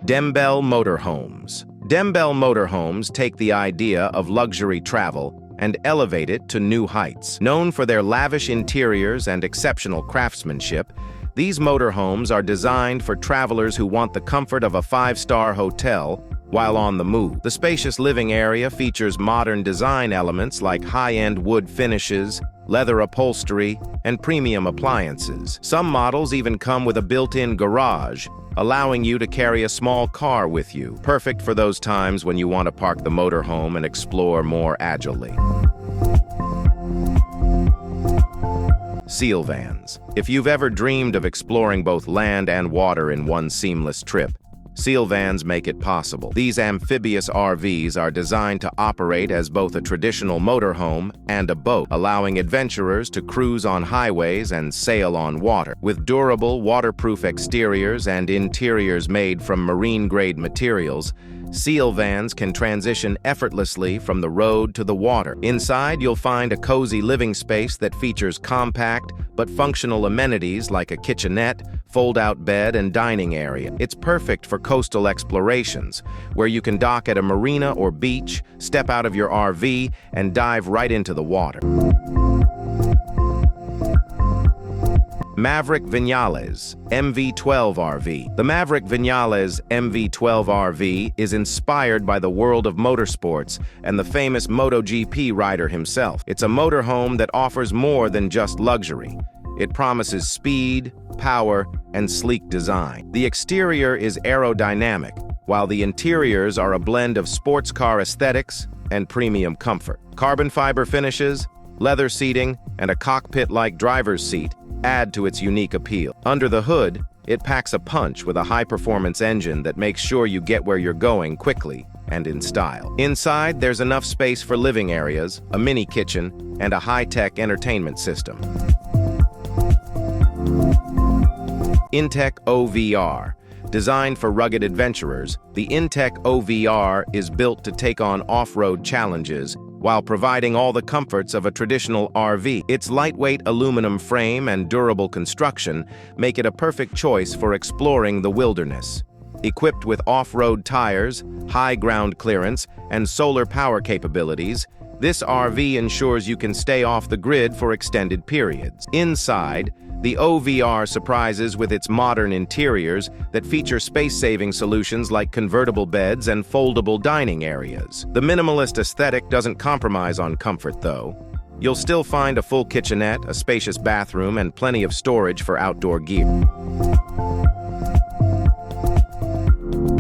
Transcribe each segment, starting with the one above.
Dembell Motorhomes. Dembell Motorhomes take the idea of luxury travel and elevate it to new heights. Known for their lavish interiors and exceptional craftsmanship, these motorhomes are designed for travelers who want the comfort of a five-star hotel while on the move. The spacious living area features modern design elements like high-end wood finishes, leather upholstery, and premium appliances. Some models even come with a built-in garage, allowing you to carry a small car with you, perfect for those times when you want to park the motorhome and explore more agilely. SeaLVans. If you've ever dreamed of exploring both land and water in one seamless trip, SeaLVans make it possible. These amphibious RVs are designed to operate as both a traditional motorhome and a boat, allowing adventurers to cruise on highways and sail on water. With durable, waterproof exteriors and interiors made from marine-grade materials, SeaLVans can transition effortlessly from the road to the water. Inside, you'll find a cozy living space that features compact but functional amenities like a kitchenette, fold-out bed, and dining area. It's perfect for coastal explorations, where you can dock at a marina or beach, step out of your RV, and dive right into the water. Maverick Vifñales MV12 RV. The Maverick Vifñales MV12 RV is inspired by the world of motorsports and the famous MotoGP rider himself. It's a motorhome that offers more than just luxury. It promises speed, power, and sleek design. The exterior is aerodynamic, while the interiors are a blend of sports car aesthetics and premium comfort. Carbon fiber finishes, leather seating, and a cockpit-like driver's seat add to its unique appeal. Under the hood, it packs a punch with a high-performance engine that makes sure you get where you're going quickly and in style. Inside, there's enough space for living areas, a mini kitchen, and a high-tech entertainment system. InTech OVR. Designed for rugged adventurers, the InTech OVR is built to take on off-road challenges while providing all the comforts of a traditional RV. Its lightweight aluminum frame and durable construction make it a perfect choice for exploring the wilderness. Equipped with off-road tires, high ground clearance, and solar power capabilities, this RV ensures you can stay off the grid for extended periods. Inside, the OVR surprises with its modern interiors that feature space-saving solutions like convertible beds and foldable dining areas. The minimalist aesthetic doesn't compromise on comfort, though. You'll still find a full kitchenette, a spacious bathroom, and plenty of storage for outdoor gear.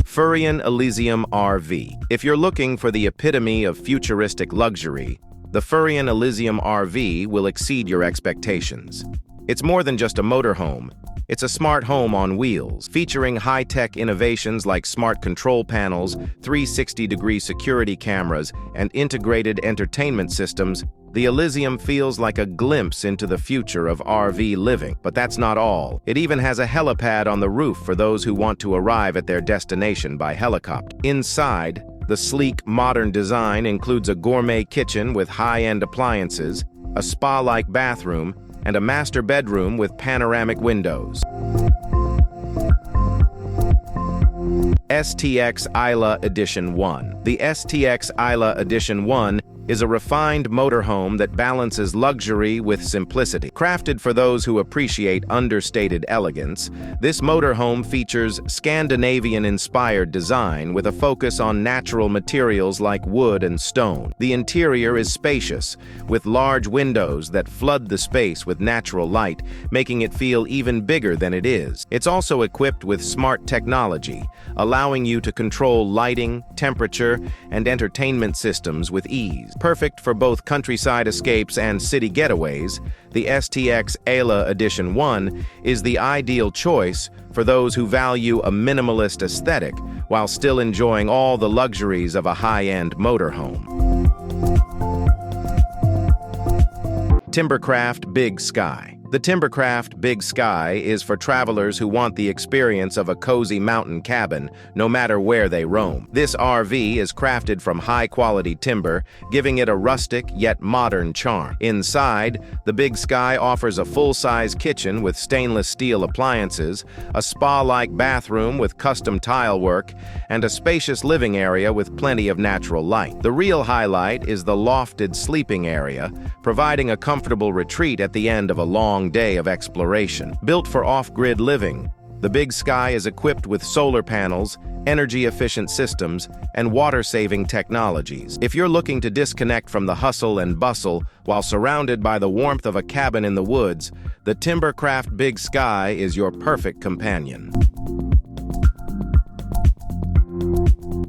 Furrion Elysium RV. If you're looking for the epitome of futuristic luxury, the Furrion Elysium RV will exceed your expectations. It's more than just a motorhome. It's a smart home on wheels, featuring high-tech innovations like smart control panels, 360-degree security cameras, and integrated entertainment systems. The Elysium feels like a glimpse into the future of RV living. But that's not all. It even has a helipad on the roof for those who want to arrive at their destination by helicopter. Inside, the sleek, modern design includes a gourmet kitchen with high-end appliances, a spa-like bathroom, and a master bedroom with panoramic windows. STX eila Edition 1. The STX eila Edition 1 is a refined motorhome that balances luxury with simplicity. Crafted for those who appreciate understated elegance, this motorhome features Scandinavian-inspired design with a focus on natural materials like wood and stone. The interior is spacious, with large windows that flood the space with natural light, making it feel even bigger than it is. It's also equipped with smart technology, allowing you to control lighting, temperature, and entertainment systems with ease. Perfect for both countryside escapes and city getaways, the STX eila Edition 1 is the ideal choice for those who value a minimalist aesthetic while still enjoying all the luxuries of a high-end motorhome. Timbercraft Big Sky. The Timbercraft Big Sky is for travelers who want the experience of a cozy mountain cabin, no matter where they roam. This RV is crafted from high-quality timber, giving it a rustic yet modern charm. Inside, the Big Sky offers a full-size kitchen with stainless steel appliances, a spa-like bathroom with custom tile work, and a spacious living area with plenty of natural light. The real highlight is the lofted sleeping area, providing a comfortable retreat at the end of a long day of exploration. Built for off-grid living, the Big Sky is equipped with solar panels, energy-efficient systems, and water-saving technologies. If you're looking to disconnect from the hustle and bustle while surrounded by the warmth of a cabin in the woods, the Timbercraft Big Sky is your perfect companion.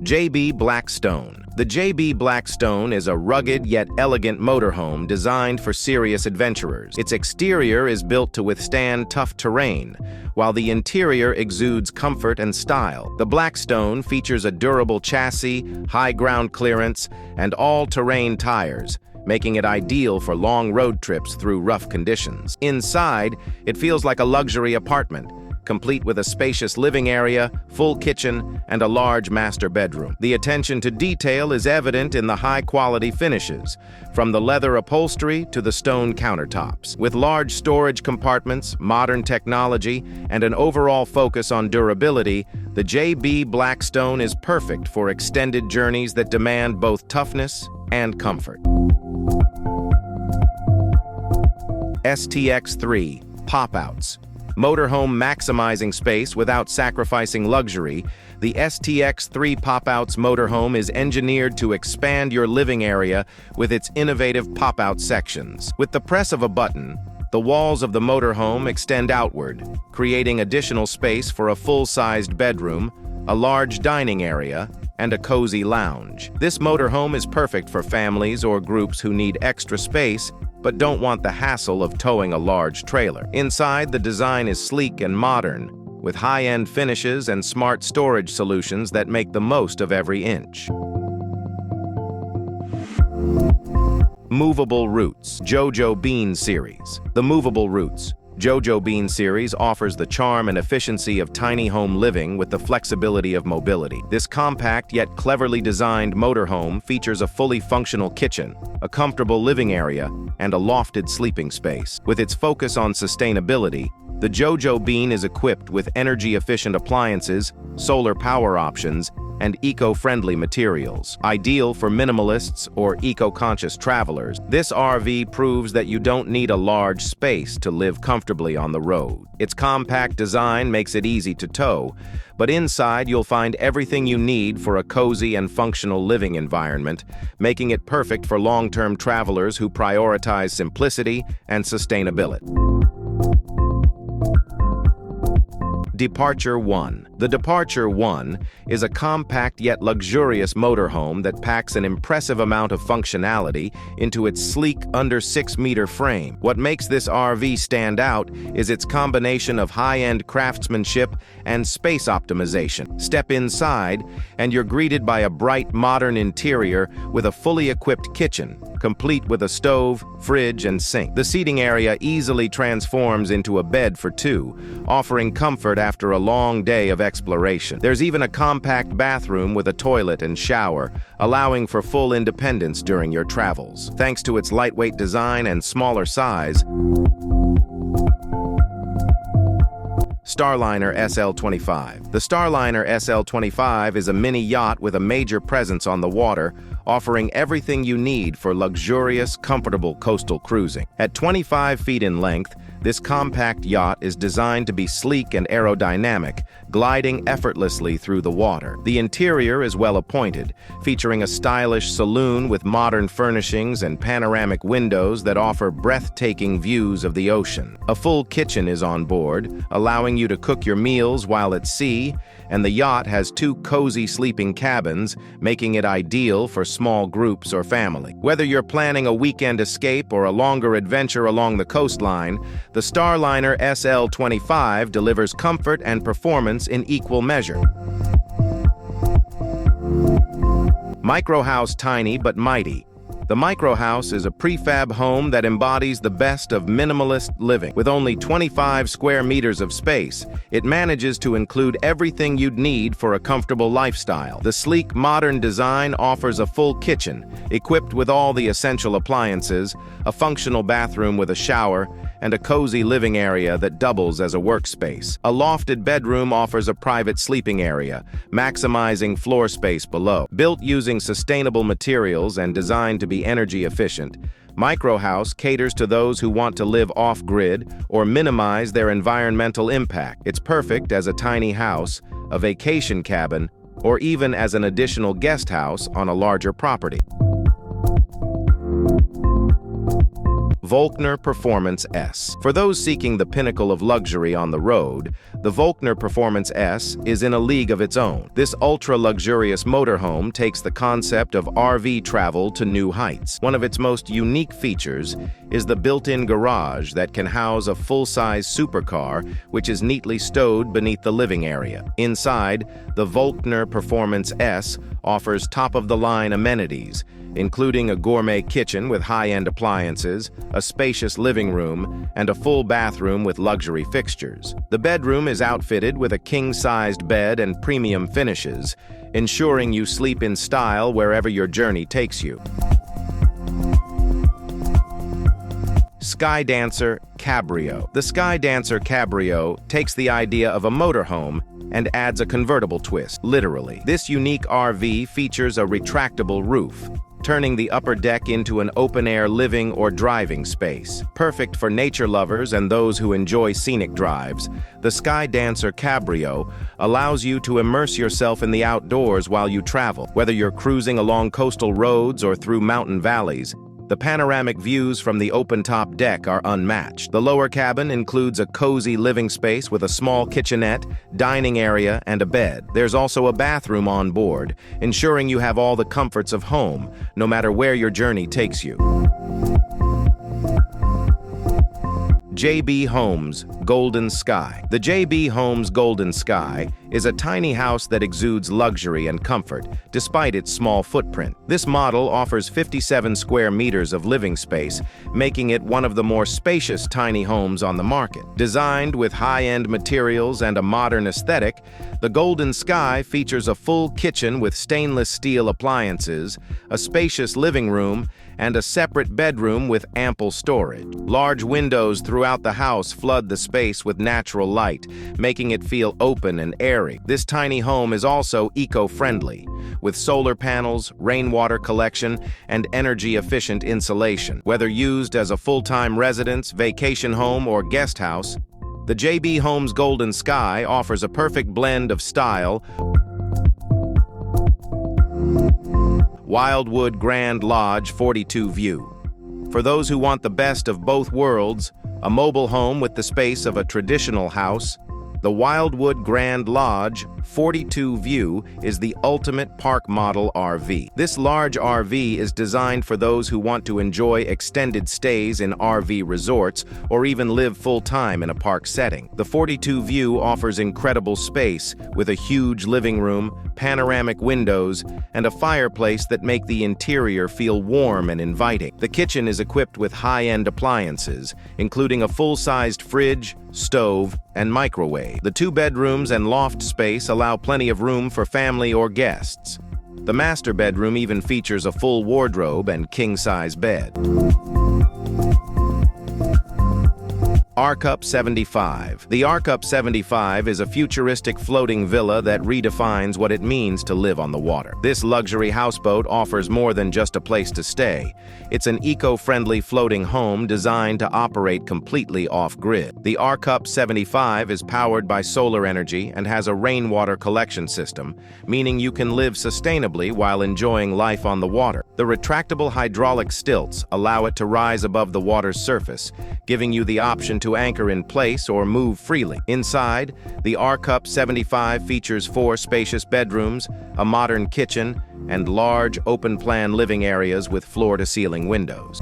JB Blackstone. The JB Blackstone is a rugged yet elegant motorhome designed for serious adventurers. Its exterior is built to withstand tough terrain, while the interior exudes comfort and style. The Blackstone features a durable chassis, high ground clearance, and all-terrain tires, making it ideal for long road trips through rough conditions. Inside, it feels like a luxury apartment, complete with a spacious living area, full kitchen, and a large master bedroom. The attention to detail is evident in the high-quality finishes, from the leather upholstery to the stone countertops. With large storage compartments, modern technology, and an overall focus on durability, the JB Blackstone is perfect for extended journeys that demand both toughness and comfort. STX3 Pop-Outs. Motorhome maximizing space without sacrificing luxury, the STX3 Pop-Outs motorhome is engineered to expand your living area with its innovative pop-out sections. With the press of a button, the walls of the motorhome extend outward, creating additional space for a full-sized bedroom, a large dining area, and a cozy lounge. This motorhome is perfect for families or groups who need extra space but don't want the hassle of towing a large trailer. Inside, the design is sleek and modern, with high-end finishes and smart storage solutions that make the most of every inch. Movable Roots Jojo Bean Series. The Movable Roots Jojo Bean Series offers the charm and efficiency of tiny home living with the flexibility of mobility. This compact yet cleverly designed motorhome features a fully functional kitchen, a comfortable living area, and a lofted sleeping space. With its focus on sustainability, the Jojo Bean is equipped with energy-efficient appliances, solar power options, and eco-friendly materials. Ideal for minimalists or eco-conscious travelers, this RV proves that you don't need a large space to live comfortably on the road. Its compact design makes it easy to tow, but inside you'll find everything you need for a cozy and functional living environment, making it perfect for long-term travelers who prioritize simplicity and sustainability. Departure 1. The Departure 1 is a compact yet luxurious motorhome that packs an impressive amount of functionality into its sleek under 6-meter frame. What makes this RV stand out is its combination of high-end craftsmanship and space optimization. Step inside, and you're greeted by a bright, modern interior with a fully equipped kitchen, complete with a stove, fridge, and sink. The seating area easily transforms into a bed for two, offering comfort after a long day of exploration. There's even a compact bathroom with a toilet and shower, allowing for full independence during your travels. Thanks to its lightweight design and smaller size, Starliner SL25. The Starliner SL25 is a mini yacht with a major presence on the water, offering everything you need for luxurious, comfortable coastal cruising. At 25 feet in length, this compact yacht is designed to be sleek and aerodynamic, gliding effortlessly through the water. The interior is well appointed, featuring a stylish saloon with modern furnishings and panoramic windows that offer breathtaking views of the ocean. A full kitchen is on board, allowing you to cook your meals while at sea, and the yacht has 2 cozy sleeping cabins, making it ideal for small groups or family. Whether you're planning a weekend escape or a longer adventure along the coastline, the Starliner SL25 delivers comfort and performance in equal measure. Microhaus Tiny but Mighty. The Microhaus is a prefab home that embodies the best of minimalist living. With only 25 square meters of space, it manages to include everything you'd need for a comfortable lifestyle. The sleek, modern design offers a full kitchen, equipped with all the essential appliances, a functional bathroom with a shower, and a cozy living area that doubles as a workspace. A lofted bedroom offers a private sleeping area, maximizing floor space below. Built using sustainable materials and designed to be energy efficient, Microhaus caters to those who want to live off-grid or minimize their environmental impact. It's perfect as a tiny house, a vacation cabin, or even as an additional guest house on a larger property. Volkner Performance S. For those seeking the pinnacle of luxury on the road, the Volkner Performance S is in a league of its own. This ultra-luxurious motorhome takes the concept of RV travel to new heights. One of its most unique features is the built-in garage that can house a full-size supercar, which is neatly stowed beneath the living area. Inside, the Volkner Performance S offers top-of-the-line amenities, including a gourmet kitchen with high-end appliances, a spacious living room, and a full bathroom with luxury fixtures. The bedroom is outfitted with a king-sized bed and premium finishes, ensuring you sleep in style wherever your journey takes you. Skydancer Cabrio. The Skydancer Cabrio takes the idea of a motorhome and adds a convertible twist, literally. This unique RV features a retractable roof, turning the upper deck into an open-air living or driving space. Perfect for nature lovers and those who enjoy scenic drives, the Skydancer Cabrio allows you to immerse yourself in the outdoors while you travel. Whether you're cruising along coastal roads or through mountain valleys, the panoramic views from the open-top deck are unmatched. The lower cabin includes a cozy living space with a small kitchenette, dining area, and a bed. There's also a bathroom on board, ensuring you have all the comforts of home, no matter where your journey takes you. JB Homes Golden Sky. The JB Homes Golden Sky is a tiny house that exudes luxury and comfort, despite its small footprint. This model offers 57 square meters of living space, making it one of the more spacious tiny homes on the market. Designed with high-end materials and a modern aesthetic, the Golden Sky features a full kitchen with stainless steel appliances, a spacious living room, and a separate bedroom with ample storage. Large windows throughout the house flood the space with natural light, making it feel open and airy. This tiny home is also eco-friendly, with solar panels, rainwater collection, and energy-efficient insulation. Whether used as a full-time residence, vacation home, or guest house, the JB Homes Golden Sky offers a perfect blend of style. Wildwood Grand Lodge 42 View. For those who want the best of both worlds, a mobile home with the space of a traditional house, the Wildwood Grand Lodge 42 View is the ultimate park model RV. This large RV is designed for those who want to enjoy extended stays in RV resorts or even live full-time in a park setting. The 42 View offers incredible space with a huge living room, panoramic windows, and a fireplace that make the interior feel warm and inviting. The kitchen is equipped with high-end appliances, including a full-sized fridge, stove, and microwave. The 2 bedrooms and loft space allow plenty of room for family or guests. The master bedroom even features a full wardrobe and king-size bed. ARKUP 75. The ARKUP 75 is a futuristic floating villa that redefines what it means to live on the water. This luxury houseboat offers more than just a place to stay. It's an eco-friendly floating home designed to operate completely off-grid. The ARKUP 75 is powered by solar energy and has a rainwater collection system, meaning you can live sustainably while enjoying life on the water. The retractable hydraulic stilts allow it to rise above the water's surface, giving you the option to anchor in place or move freely. Inside, the ARKUP 75 features 4 spacious bedrooms, a modern kitchen, and large open-plan living areas with floor-to-ceiling windows.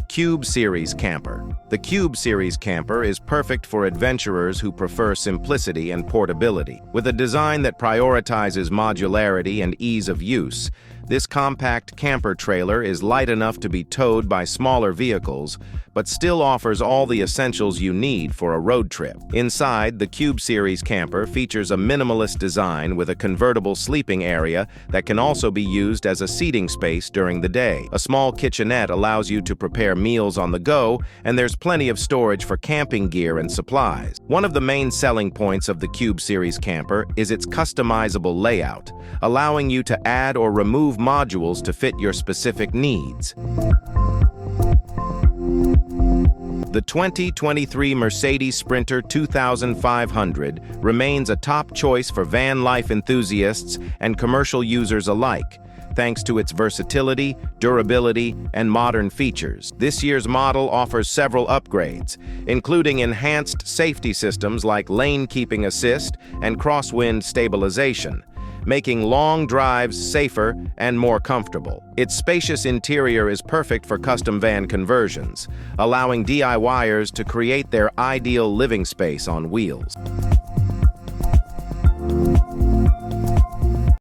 Cube Series Camper. The Cube Series camper is perfect for adventurers who prefer simplicity and portability. With a design that prioritizes modularity and ease of use, this compact camper trailer is light enough to be towed by smaller vehicles, but still offers all the essentials you need for a road trip. Inside, the Cube Series camper features a minimalist design with a convertible sleeping area that can also be used as a seating space during the day. A small kitchenette allows you to prepare meals on the go, and there's plenty of storage for camping gear and supplies. One of the main selling points of the Cube Series camper is its customizable layout, allowing you to add or remove modules to fit your specific needs. The 2023 Mercedes Sprinter 2500 remains a top choice for van life enthusiasts and commercial users alike, thanks to its versatility, durability, and modern features. This year's model offers several upgrades, including enhanced safety systems like lane keeping assist and crosswind stabilization, making long drives safer and more comfortable. Its spacious interior is perfect for custom van conversions, allowing DIYers to create their ideal living space on wheels.